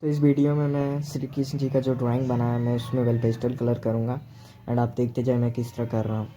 तो इस वीडियो में मैं श्री कृष्ण जी का जो ड्राइंग बनाया मैं उसमें वेल पेस्टल कलर करूँगा एंड आप देखते जाए मैं किस तरह कर रहा हूँ।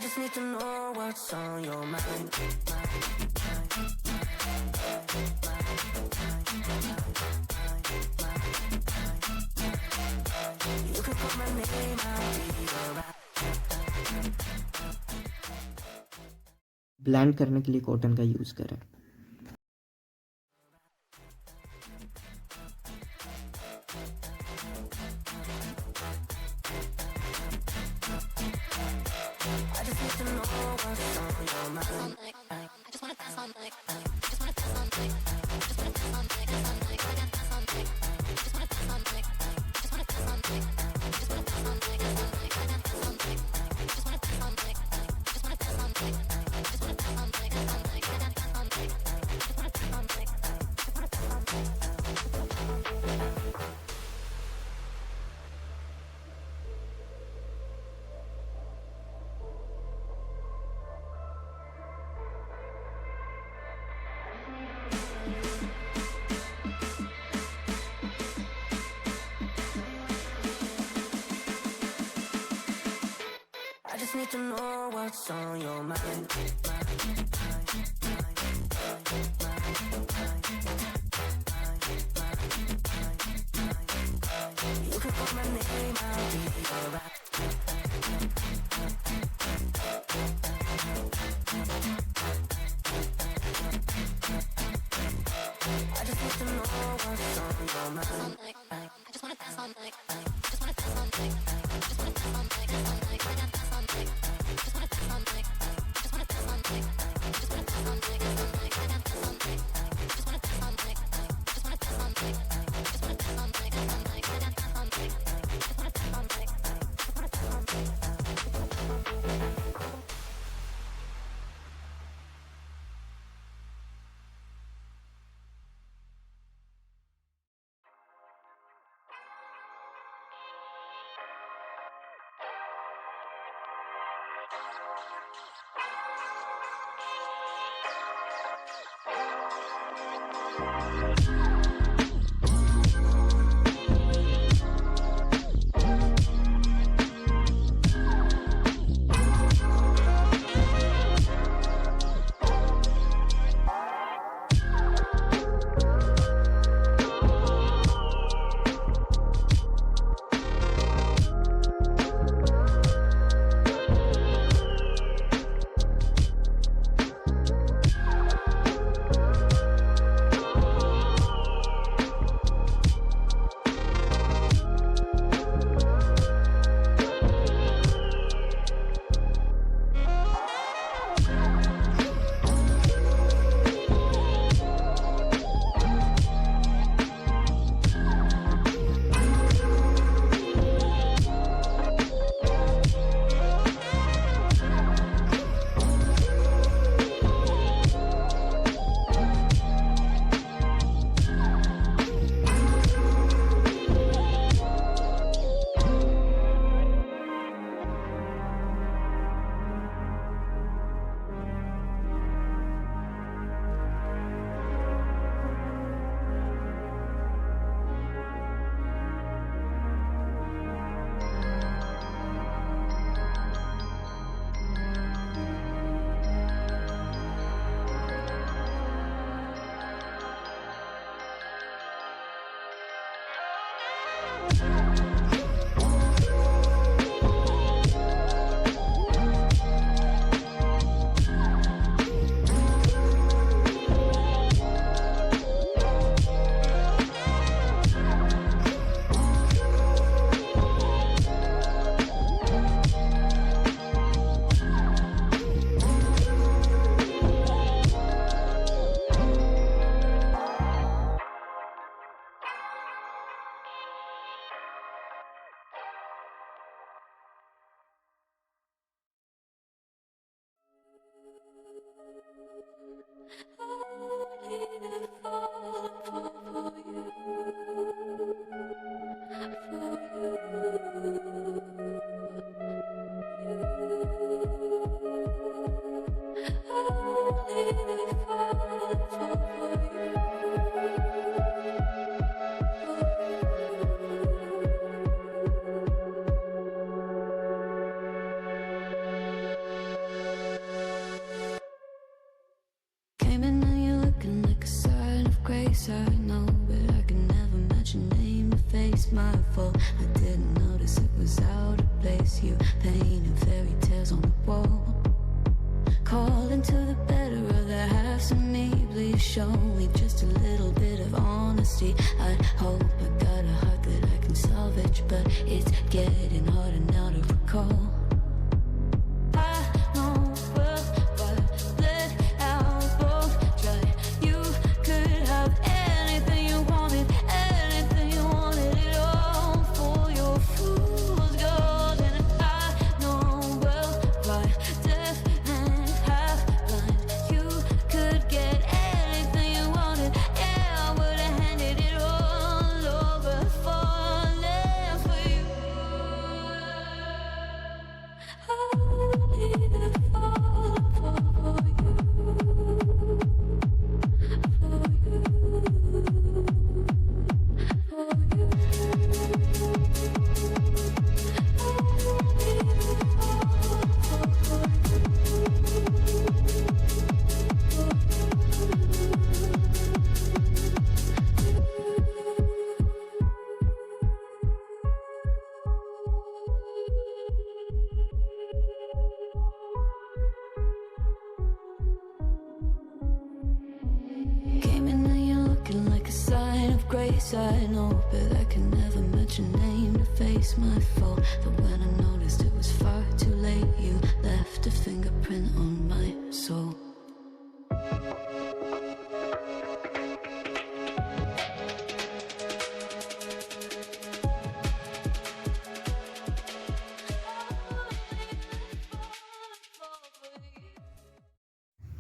just need to know what's on your mind. You can call my name, I'll be alright. Blend करने के लिए कॉटन का यूज़ करें। I just need to know what's on your mind. I just wanna dance all night. I just wanna dance all night. I just wanna dance all night. Dance all night. I dance all night. I just wanna dance all night. I just wanna dance all night. I just wanna dance all night. Dance all night. I dance all night. I just wanna dance all night. I just wanna dance all night. I just wanna dance all night. Dance all night. I dance all night. I just wanna dance all night. I just wanna dance all night. I just need to know what's on your mind. You can call my name, I'll be alright. I just need to know what's on your mind. I just wanna dance all night. I just wanna dance all night. I just wanna dance all night. Dance all night. I dance all night. I just wanna dance all night. I just wanna dance all night. I just wanna dance all night. Dance all night. I dance all night. I just wanna dance all night. I just wanna dance all night. I just wanna dance all night. Dance all night. I dance all night. I just wanna dance all night. I just wanna dance all night. it's my fault. I didn't notice it was out of place. You painted fairy tales on the wall, calling to the better of the halves of me. Please show me just a little bit of honesty. I hope I got a heart that I can salvage, but it's getting harder now to recall. I know well what let out both dry. You could have anything you wanted, anything you wanted at all for your fool's gold. And I know well why deaf and half blind. You could get anything you wanted. Yeah, I would have handed it all over, falling for you. Came in and you're looking like a sign of grace. I know, but I can never match your name to face my fault. That when I noticed it was far too late, you left a fingerprint on my soul.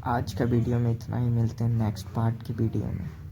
आज का video में इतना ही, मिलते हैं next part की video में।